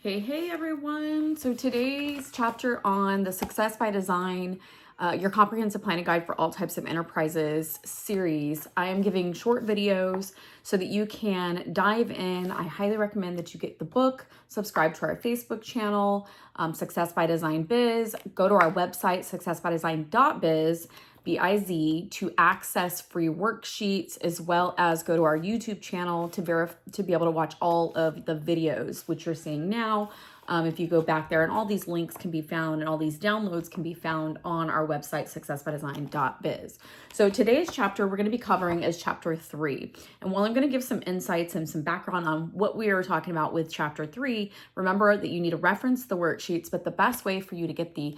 Hey everyone. So today's chapter on the Success by Design, your comprehensive planning guide for all types of enterprises series. I am giving short videos so that you can dive in. I highly recommend that you get the book, subscribe to our Facebook channel, Success by Design Biz, go to our website, successbydesign.biz, BIZ, to access free worksheets, as well as go to our YouTube channel to be able to watch all of the videos which you're seeing now. If you go back there, and all these links can be found and all these downloads can be found on our website, successbydesign.biz. So today's chapter we're going to be covering is chapter 3. And while I'm going to give some insights and some background on what we are talking about with chapter 3, remember that you need to reference the worksheets, but the best way for you to get the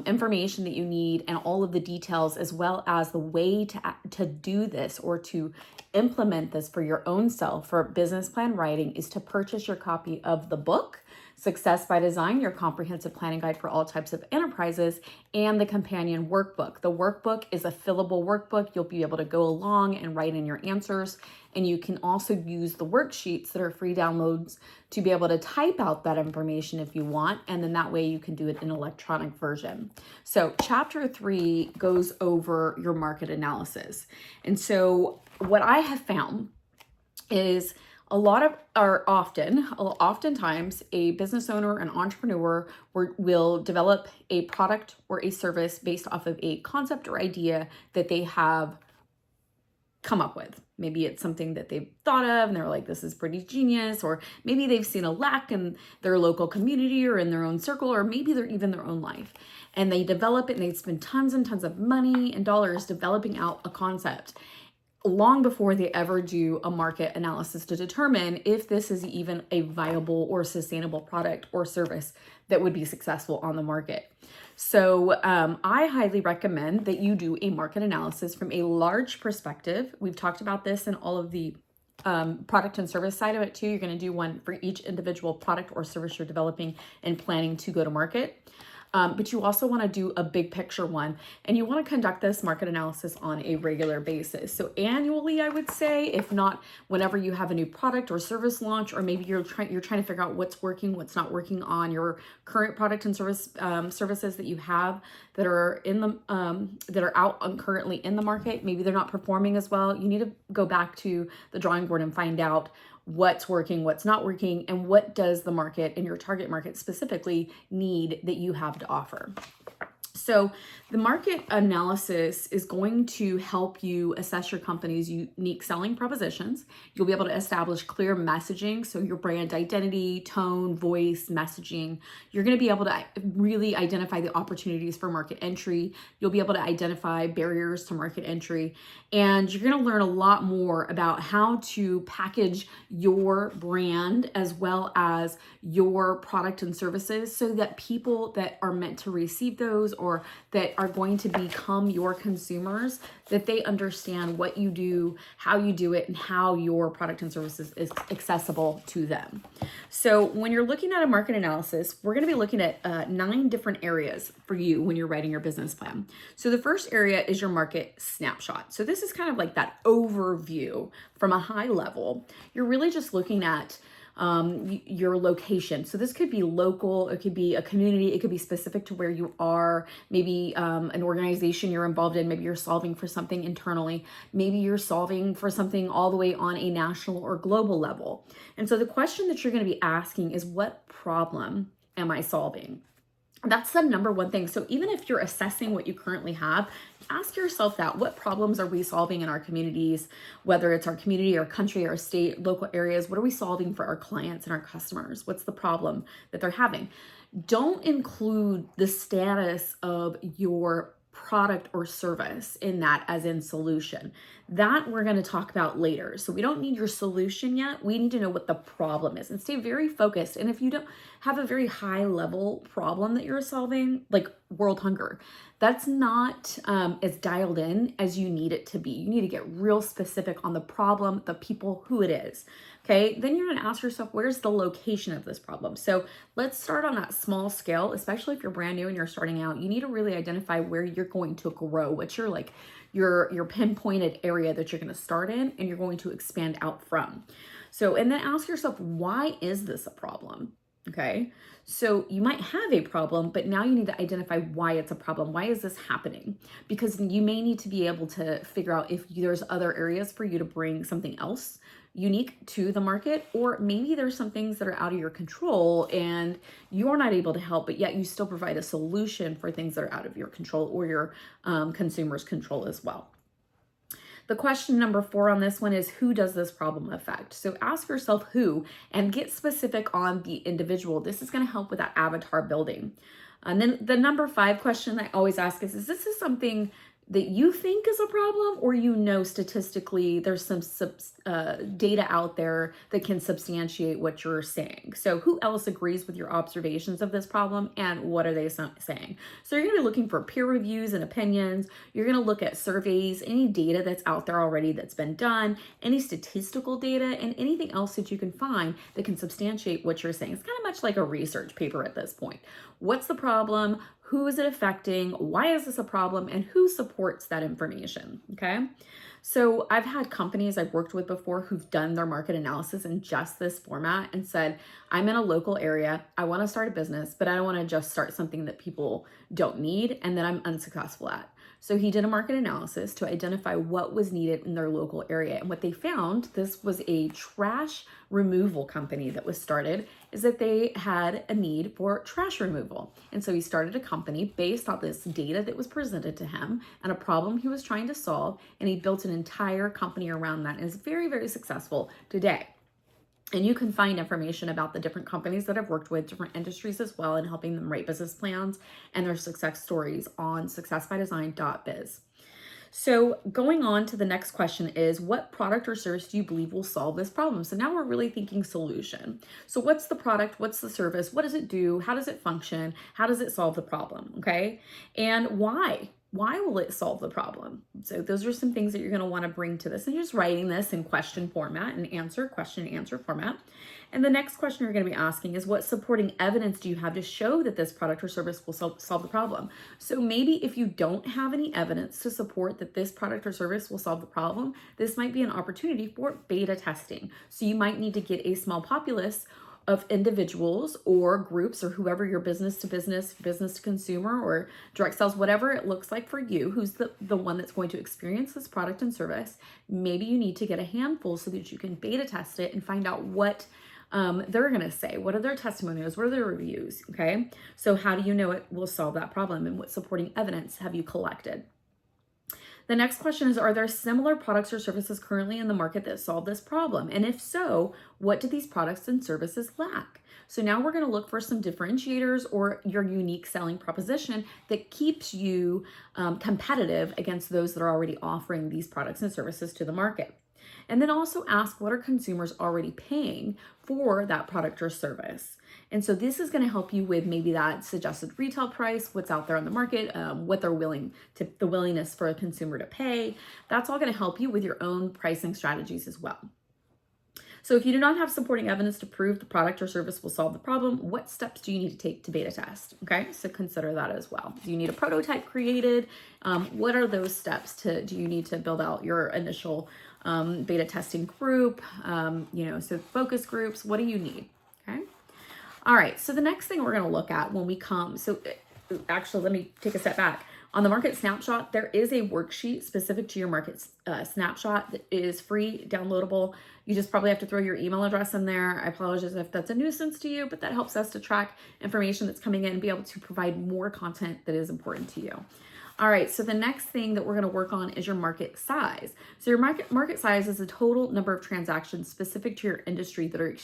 information that you need and all of the details, as well as the way to do this or to implement this for your own self for business plan writing, is to purchase your copy of the book, Success by Design, your comprehensive planning guide for all types of enterprises, and the companion workbook. The workbook is a fillable workbook. You'll be able to go along and write in your answers, and you can also use the worksheets that are free downloads to be able to type out that information if you want, and then that way you can do it in electronic version. So chapter 3 goes over your market analysis. And so what I have found is oftentimes a business owner, an entrepreneur will develop a product or a service based off of a concept or idea that they have come up with. Maybe it's something that they've thought of and they're like, this is pretty genius, or maybe they've seen a lack in their local community or in their own circle, or maybe they're even their own life. And they develop it and they spend tons and tons of money and dollars developing out a concept long before they ever do a market analysis to determine if this is even a viable or sustainable product or service that would be successful on the market. So I highly recommend that you do a market analysis from a large perspective. We've talked about this in all of the product and service side of it too. You're going to do one for each individual product or service you're developing and planning to go to market. But you also want to do a big picture one, and you want to conduct this market analysis on a regular basis. So annually, I would say, if not whenever you have a new product or service launch, or maybe you're trying to figure out what's working, what's not working on your current product and services that you have that are out currently in the market. Maybe they're not performing as well. You need to go back to the drawing board and find out what's working, what's not working, and what does the market and your target market specifically need that you have to offer. So the market analysis is going to help you assess your company's unique selling propositions. You'll be able to establish clear messaging, so your brand identity, tone, voice, messaging. You're going to be able to really identify the opportunities for market entry. You'll be able to identify barriers to market entry, and you're going to learn a lot more about how to package your brand as well as your product and services so that people that are meant to receive those or that are going to become your consumers, that they understand what you do, how you do it, and how your product and services is accessible to them. So when you're looking at a market analysis, we're going to be looking at 9 different areas for you when you're writing your business plan. So the first area is your market snapshot. So this is kind of like that overview from a high level. You're really just looking at your location. So this could be local, it could be a community, it could be specific to where you are, maybe an organization you're involved in, maybe you're solving for something internally, maybe you're solving for something all the way on a national or global level. And so the question that you're going to be asking is, what problem am I solving? That's the number one thing. So even if you're assessing what you currently have, ask yourself that. What problems are we solving in our communities, whether it's our community, our country, our state, local areas? What are we solving for our clients and our customers? What's the problem that they're having? Don't include the status of your product or service in that as in solution. That we're going to talk about later. So we don't need your solution yet. We need to know what the problem is and stay very focused. And if you don't have a very high level problem that you're solving, like world hunger, that's not as dialed in as you need it to be. You need to get real specific on the problem, the people, who it is. Okay, then you're going to ask yourself, where's the location of this problem? So let's start on that small scale, especially if you're brand new and you're starting out. You need to really identify where you're going to grow, what's your pinpointed area that you're going to start in and you're going to expand out from. So, and then ask yourself, why is this a problem? Okay. So you might have a problem, but now you need to identify why it's a problem. Why is this happening? Because you may need to be able to figure out if there's other areas for you to bring something else unique to the market, or maybe there's some things that are out of your control and you're not able to help, but yet you still provide a solution for things that are out of your control or your consumers' control as well. The question number 4 on this one is, who does this problem affect? So ask yourself who and get specific on the individual. This is going to help with that avatar building. And then the number 5 question I always ask is this something that you think is a problem, or statistically there's some data out there that can substantiate what you're saying? So who else agrees with your observations of this problem, and what are they saying? So you're going to be looking for peer reviews and opinions. You're going to look at surveys, any data that's out there already that's been done, any statistical data, and anything else that you can find that can substantiate what you're saying. It's kind of much like a research paper at this point. What's the problem? Who is it affecting? Why is this a problem? And who supports that information? Okay. So I've had companies I've worked with before who've done their market analysis in just this format and said, I'm in a local area. I want to start a business, but I don't want to just start something that people don't need and that I'm unsuccessful at. So he did a market analysis to identify what was needed in their local area. And what they found, this was a trash removal company that was started, is that they had a need for trash removal. And so he started a company based on this data that was presented to him and a problem he was trying to solve. And he built an entire company around that and is very, very successful today. And you can find information about the different companies that I've worked with, different industries as well, and helping them write business plans and their success stories on successbydesign.biz. So going on to the next question is, what product or service do you believe will solve this problem? So now we're really thinking solution. So what's the product? What's the service? What does it do? How does it function? How does it solve the problem? Okay. And why? Why will it solve the problem? So those are some things that you're going to want to bring to this, and just writing this in question format and question and answer format. And the next question you're going to be asking is, what supporting evidence do you have to show that this product or service will solve the problem? So maybe if you don't have any evidence to support that this product or service will solve the problem, this might be an opportunity for beta testing. So you might need to get a small populace of individuals or groups, or whoever your business to business, business to consumer, or direct sales, whatever it looks like for you, who's the one that's going to experience this product and service. Maybe you need to get a handful so that you can beta test it and find out what they're going to say. What are their testimonials? What are their reviews? Okay. So how do you know it will solve that problem, and what supporting evidence have you collected? The next question is, are there similar products or services currently in the market that solve this problem? And if so, what do these products and services lack? So now we're going to look for some differentiators or your unique selling proposition that keeps you competitive against those that are already offering these products and services to the market. And then also ask, what are consumers already paying for that product or service? And so this is going to help you with maybe that suggested retail price, what's out there on the market, what they're the willingness for a consumer to pay. That's all going to help you with your own pricing strategies as well. So if you do not have supporting evidence to prove the product or service will solve the problem, what steps do you need to take to beta test? Okay, so consider that as well. Do you need a prototype created? What are those steps do you need to build out your initial beta testing group? So focus groups, what do you need? Okay. All right, so the next thing we're going to look at when we come, actually, let me take a step back. On the Market Snapshot, there is a worksheet specific to your Market Snapshot that is free, downloadable. You just probably have to throw your email address in there. I apologize if that's a nuisance to you, but that helps us to track information that's coming in and be able to provide more content that is important to you. All right, so the next thing that we're going to work on is your market size. So your market size is the total number of transactions specific to your industry that are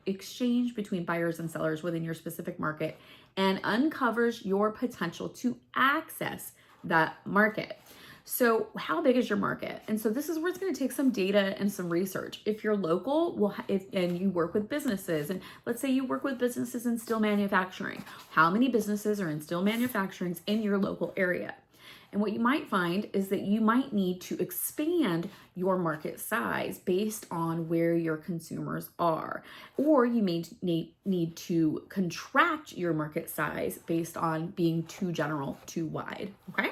exchanged between buyers and sellers within your specific market, and uncovers your potential to access that market. So how big is your market? And so this is where it's going to take some data and some research. If you're local, and you work with businesses, and let's say you work with businesses in steel manufacturing, how many businesses are in steel manufacturing in your local area? And what you might find is that you might need to expand your market size based on where your consumers are, or you may need to contract your market size based on being too general, too wide. Okay.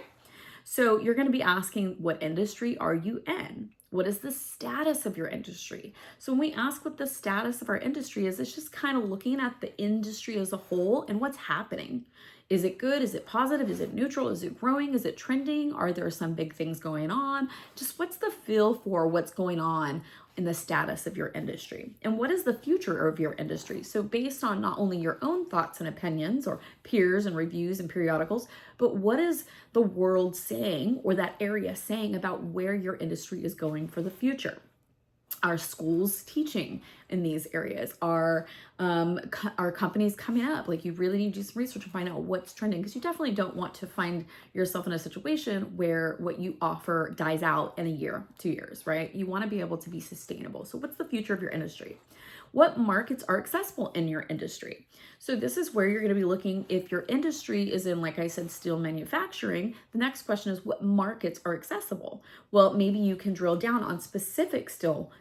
So you're going to be asking, what industry are you in? What is the status of your industry? So when we ask what the status of our industry is, it's just kind of looking at the industry as a whole and what's happening. Is it good? Is it positive? Is it neutral? Is it growing? Is it trending? Are there some big things going on? Just what's the feel for what's going on in the status of your industry? And what is the future of your industry? So based on not only your own thoughts and opinions or peers and reviews and periodicals, but what is the world saying or that area saying about where your industry is going for the future? Are schools teaching in these areas? Are companies coming up? Like, you really need to do some research to find out what's trending, because you definitely don't want to find yourself in a situation where what you offer dies out in a year, 2 years, right? You want to be able to be sustainable. So what's the future of your industry? What markets are accessible in your industry? So this is where you're going to be looking. If your industry is in, like I said, steel manufacturing, the next question is, what markets are accessible? Well, maybe you can drill down on specific steel,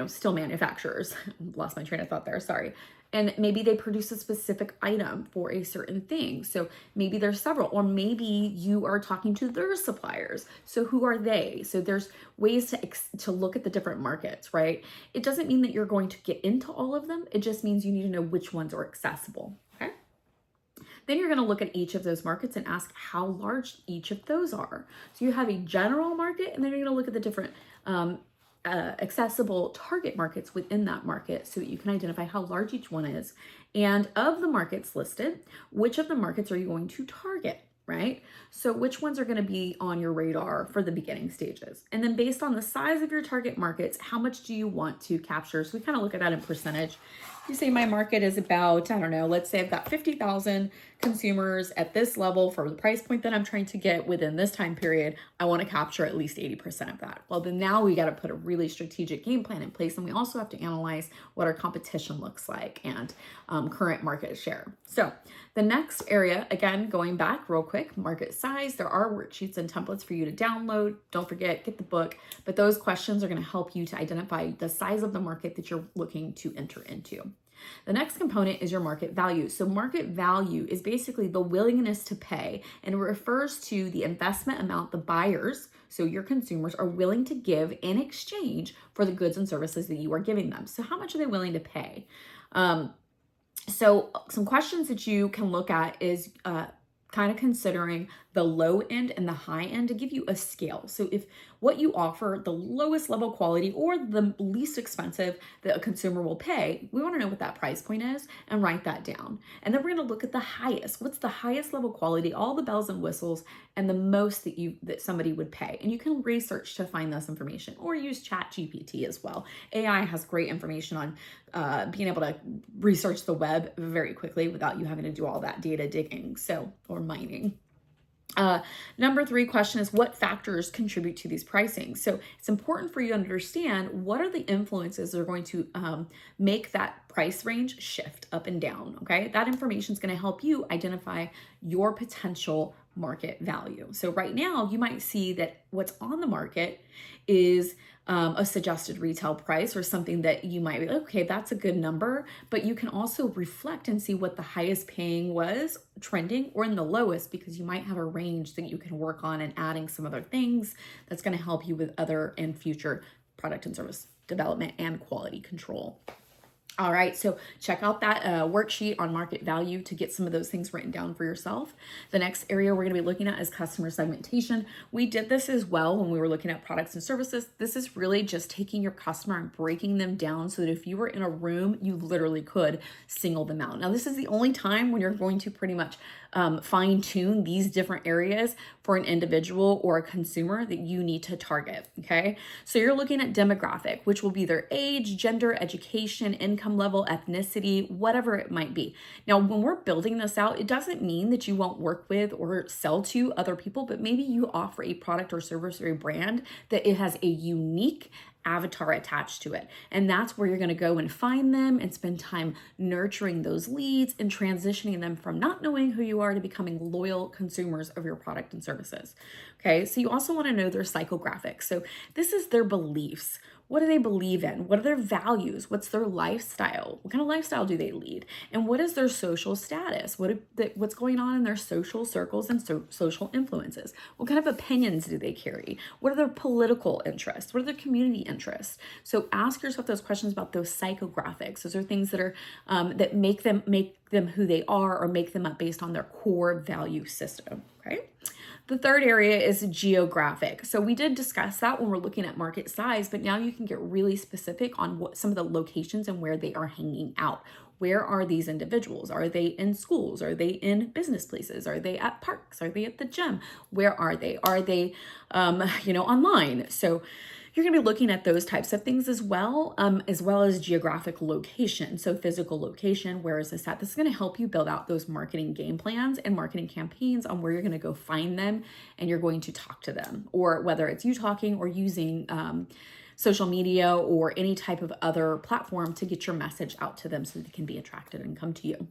steel manufacturers. Lost my train of thought there, sorry. And maybe they produce a specific item for a certain thing. So maybe there's several, or maybe you are talking to their suppliers. So who are they? So there's ways to look at the different markets, right? It doesn't mean that you're going to get into all of them. It just means you need to know which ones are accessible, okay? Then you're going to look at each of those markets and ask how large each of those are. So you have a general market, and then you're going to look at the different accessible target markets within that market so that you can identify how large each one is. And of the markets listed, which of the markets are you going to target, right? So which ones are going to be on your radar for the beginning stages? And then based on the size of your target markets, how much do you want to capture? So we kind of look at that in percentage. You say my market is about, I don't know, let's say I've got 50,000 consumers at this level for the price point that I'm trying to get within this time period. I want to capture at least 80% of that. Well, then now we got to put a really strategic game plan in place. And we also have to analyze what our competition looks like and current market share. So the next area, again, going back real quick, market size. There are worksheets and templates for you to download. Don't forget, get the book. But those questions are going to help you to identify the size of the market that you're looking to enter into. The next component is your market value. So market value is basically the willingness to pay, and it refers to the investment amount the buyers, so your consumers, are willing to give in exchange for the goods and services that you are giving them. So how much are they willing to pay? So some questions that you can look at is kind of considering the low end and the high end to give you a scale. So if what you offer, the lowest level quality or the least expensive that a consumer will pay, we want to know what that price point is and write that down. And then we're going to look at the highest. What's the highest level quality, all the bells and whistles, and the most that somebody would pay. And you can research to find this information or use ChatGPT as well. AI has great information on being able to research the web very quickly without you having to do all that data digging, or mining. Number 3 question is, what factors contribute to these pricing? So it's important for you to understand what are the influences that are going to make that price range shift up and down, okay? That information is going to help you identify your potential market value. So right now you might see that what's on the market is a suggested retail price or something that you might be like, okay, that's a good number, but you can also reflect and see what the highest paying was trending or in the lowest, because you might have a range that you can work on and adding some other things that's going to help you with other and future product and service development and quality control. All right, so check out that worksheet on market value to get some of those things written down for yourself. The next area we're going to be looking at is customer segmentation. We did this as well when we were looking at products and services. This is really just taking your customer and breaking them down so that if you were in a room, you literally could single them out. Now, this is the only time when you're going to pretty much fine tune these different areas for an individual or a consumer that you need to target, okay? So you're looking at demographic, which will be their age, gender, education, income level, ethnicity, whatever it might be. Now, when we're building this out, it doesn't mean that you won't work with or sell to other people, but maybe you offer a product or service or a brand that it has a unique avatar attached to it. And that's where you're going to go and find them and spend time nurturing those leads and transitioning them from not knowing who you are to becoming loyal consumers of your product and services. Okay, so you also want to know their psychographics. So this is their beliefs. What do they believe in? What are their values? What's their lifestyle? What kind of lifestyle do they lead? And what is their social status? What's going on in their social circles and social influences? What kind of opinions do they carry? What are their political interests? What are their community interests? So ask yourself those questions about those psychographics. Those are things that are that make them who they are, or make them up based on their core value system. Okay. The third area is geographic. So we did discuss that when we're looking at market size, but now you can get really specific on what some of the locations and where they are hanging out. Where are these individuals? Are they in schools? Are they in business places? Are they at parks? Are they at the gym? Where are they? Are they, online? So you're going to be looking at those types of things as well as geographic location. So physical location, where is this at? This is going to help you build out those marketing game plans and marketing campaigns on where you're going to go find them and you're going to talk to them, or whether it's you talking or using social media or any type of other platform to get your message out to them so that they can be attracted and come to you.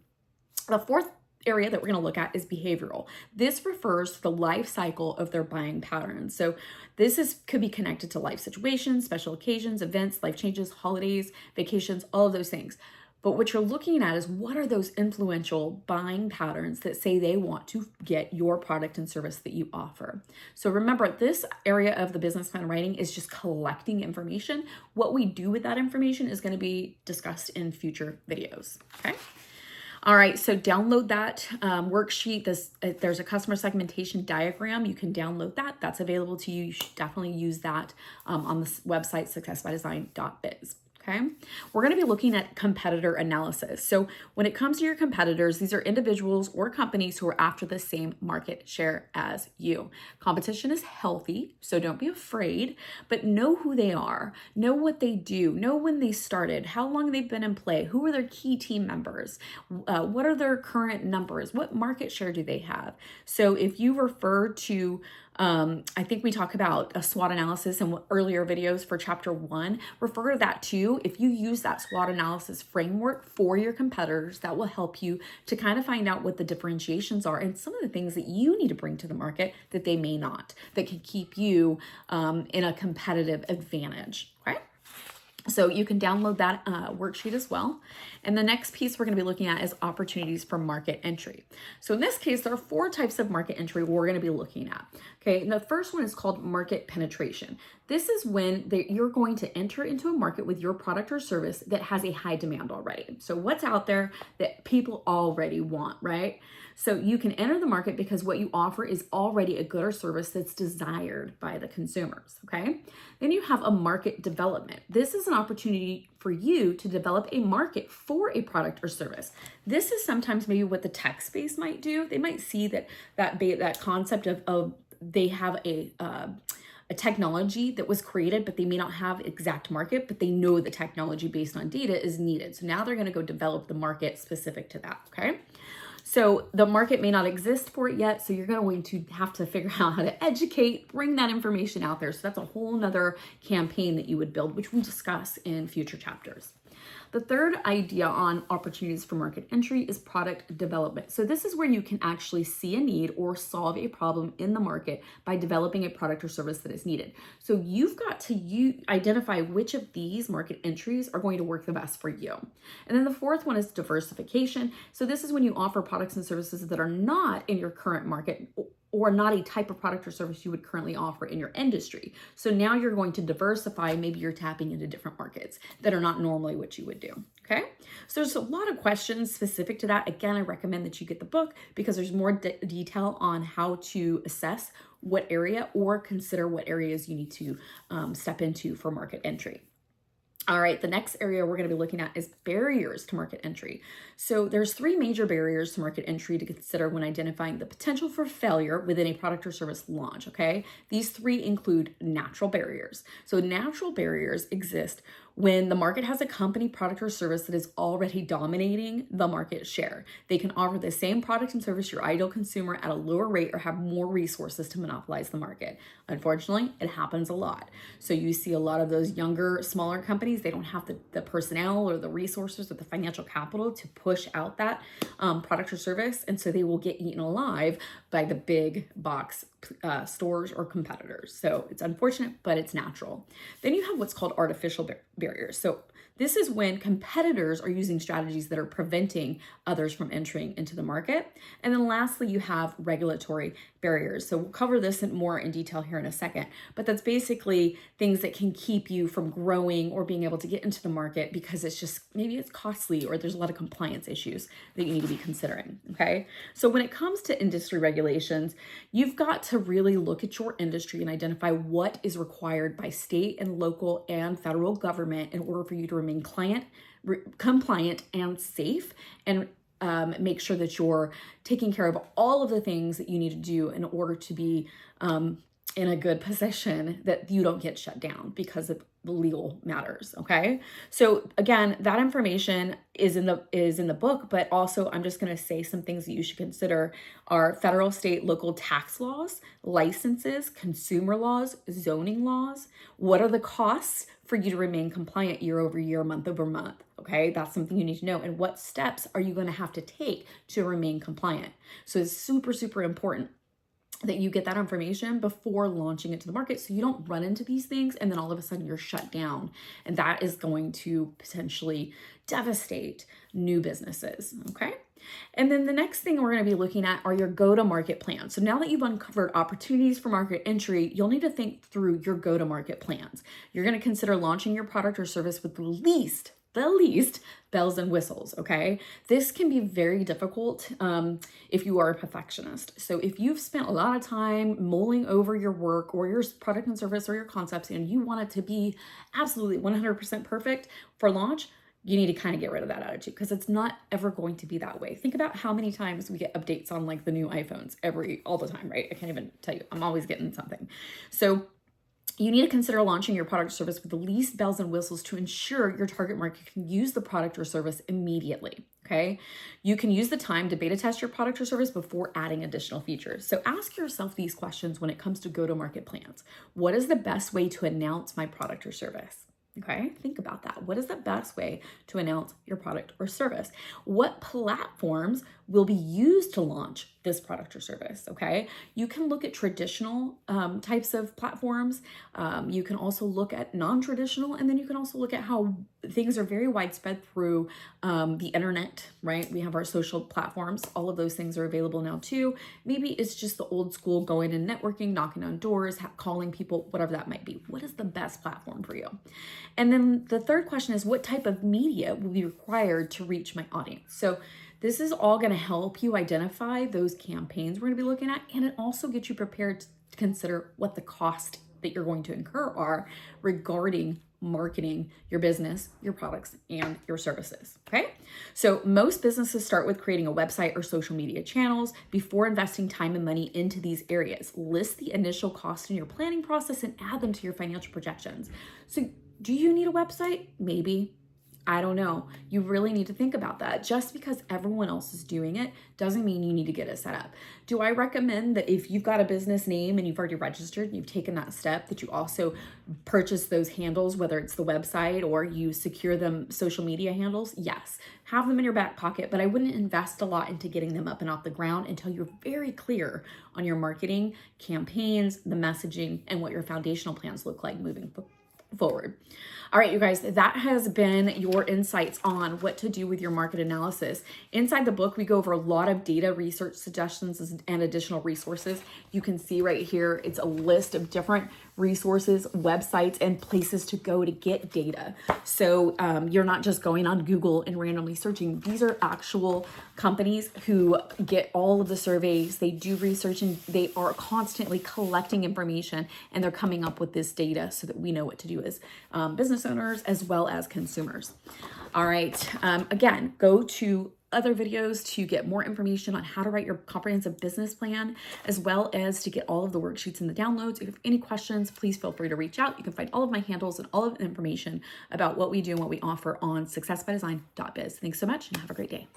The fourth area that we're going to look at is behavioral. This refers to the life cycle of their buying patterns. So this could be connected to life situations, special occasions, events, life changes, holidays, vacations, all of those things. But what you're looking at is what are those influential buying patterns that say they want to get your product and service that you offer. So remember, this area of the business plan writing is just collecting information. What we do with that information is going to be discussed in future videos. Okay. All right, so download that worksheet. There's a customer segmentation diagram. You can download that. That's available to you. You should definitely use that on the website, successbydesign.biz. Okay, we're going to be looking at competitor analysis. So when it comes to your competitors, these are individuals or companies who are after the same market share as you. Competition is healthy, so don't be afraid, but know who they are, know what they do, know when they started, how long they've been in play, who are their key team members, what are their current numbers, what market share do they have. So if you refer to I think we talk about a SWOT analysis in earlier videos for chapter 1. Refer to that too. If you use that SWOT analysis framework for your competitors, that will help you to kind of find out what the differentiations are and some of the things that you need to bring to the market that they may not, that can keep you in a competitive advantage. Okay. So you can download that worksheet as well. And the next piece we're going to be looking at is opportunities for market entry. So in this case, there are 4 types of market entry we're going to be looking at. Okay, and the first one is called market penetration. This is when you're going to enter into a market with your product or service that has a high demand already. So what's out there that people already want, right? So you can enter the market because what you offer is already a good or service that's desired by the consumers, okay? Then you have a market development. This is an opportunity for you to develop a market for a product or service. This is sometimes maybe what the tech space might do. They might see that concept of they have a technology that was created, but they may not have exact market, but they know the technology based on data is needed. So now they're going to go develop the market specific to that, okay? So the market may not exist for it yet, so you're going to have to figure out how to educate, bring that information out there. So that's a whole nother campaign that you would build, which we discuss in future chapters. The third idea on opportunities for market entry is product development. So this is where you can actually see a need or solve a problem in the market by developing a product or service that is needed. So you've got to identify which of these market entries are going to work the best for you. And then the fourth one is diversification. So this is when you offer products and services that are not in your current market or not a type of product or service you would currently offer in your industry. So now you're going to diversify. Maybe you're tapping into different markets that are not normally what you would do, okay? So there's a lot of questions specific to that. Again, I recommend that you get the book because there's more detail on how to assess what area or consider what areas you need to step into for market entry. All right, the next area we're going to be looking at is barriers to market entry. So there's 3 major barriers to market entry to consider when identifying the potential for failure within a product or service launch, okay? These 3 include natural barriers. So natural barriers exist when the market has a company, product, or service that is already dominating the market share. They can offer the same product and service to your ideal consumer at a lower rate or have more resources to monopolize the market. Unfortunately, it happens a lot. So you see a lot of those younger, smaller companies, they don't have the personnel or the resources or the financial capital to push out that product or service. And so they will get eaten alive by the big box stores or competitors. So it's unfortunate, but it's natural. Then you have what's called artificial barriers. So this is when competitors are using strategies that are preventing others from entering into the market. And then lastly, you have regulatory barriers. So we'll cover this more in detail here in a second, but that's basically things that can keep you from growing or being able to get into the market because it's just, maybe it's costly or there's a lot of compliance issues that you need to be considering, okay? So when it comes to industry regulations, you've got to really look at your industry and identify what is required by state and local and federal government in order for you to remain compliant and safe, and make sure that you're taking care of all of the things that you need to do in order to be in a good position that you don't get shut down because of the legal matters. Okay. So again, that information is in the book, but also I'm just going to say some things that you should consider are federal, state, local tax laws, licenses, consumer laws, zoning laws. What are the costs for you to remain compliant year over year, month over month? Okay, that's something you need to know. And what steps are you going to have to take to remain compliant? So it's super, super important that you get that information before launching it to the market so you don't run into these things and then all of a sudden you're shut down. And that is going to potentially devastate new businesses, okay? And then the next thing we're going to be looking at are your go-to-market plans. So now that you've uncovered opportunities for market entry, you'll need to think through your go-to-market plans. You're going to consider launching your product or service with the least bells and whistles, okay? This can be very difficult if you are a perfectionist. So if you've spent a lot of time mulling over your work or your product and service or your concepts and you want it to be absolutely 100% perfect for launch, you need to kind of get rid of that attitude because it's not ever going to be that way. Think about how many times we get updates on like the new iPhones all the time, right? I can't even tell you. I'm always getting something. So you need to consider launching your product or service with the least bells and whistles to ensure your target market can use the product or service immediately, okay? You can use the time to beta test your product or service before adding additional features. So ask yourself these questions when it comes to go-to-market plans. What is the best way to announce my product or service? Okay, think about that. What is the best way to announce your product or service? What platforms will be used to launch this product or service? Okay, you can look at traditional types of platforms. You can also look at non-traditional, and then you can also look at how things are very widespread through the internet, right? We have our social platforms. All of those things are available now too. Maybe it's just the old school going and networking, knocking on doors, calling people, whatever that might be. What is the best platform for you? And then the third question is, what type of media will be required to reach my audience? So this is all going to help you identify those campaigns we're going to be looking at, and it also gets you prepared to consider what the cost that you're going to incur are regarding marketing your business, your products, and your services, okay? So most businesses start with creating a website or social media channels before investing time and money into these areas. List the initial cost in your planning process and add them to your financial projections. So do you need a website? Maybe. I don't know. You really need to think about that. Just because everyone else is doing it doesn't mean you need to get it set up. Do I recommend that if you've got a business name and you've already registered and you've taken that step, that you also purchase those handles, whether it's the website or you secure them social media handles? Yes, have them in your back pocket, but I wouldn't invest a lot into getting them up and off the ground until you're very clear on your marketing campaigns, the messaging, and what your foundational plans look like moving forward. All right, you guys, that has been your insights on what to do with your market analysis. Inside the book, we go over a lot of data research suggestions and additional resources. You can see right here, it's a list of different resources, websites, and places to go to get data. So you're not just going on Google and randomly searching. These are actual companies who get all of the surveys, they do research, and they are constantly collecting information, and they're coming up with this data so that we know what to do as business owners as well as consumers. All right, again, go to other videos to get more information on how to write your comprehensive business plan, as well as to get all of the worksheets and the downloads. If you have any questions, please feel free to reach out. You can find all of my handles and all of the information about what we do and what we offer on successbydesign.biz. Thanks so much and have a great day.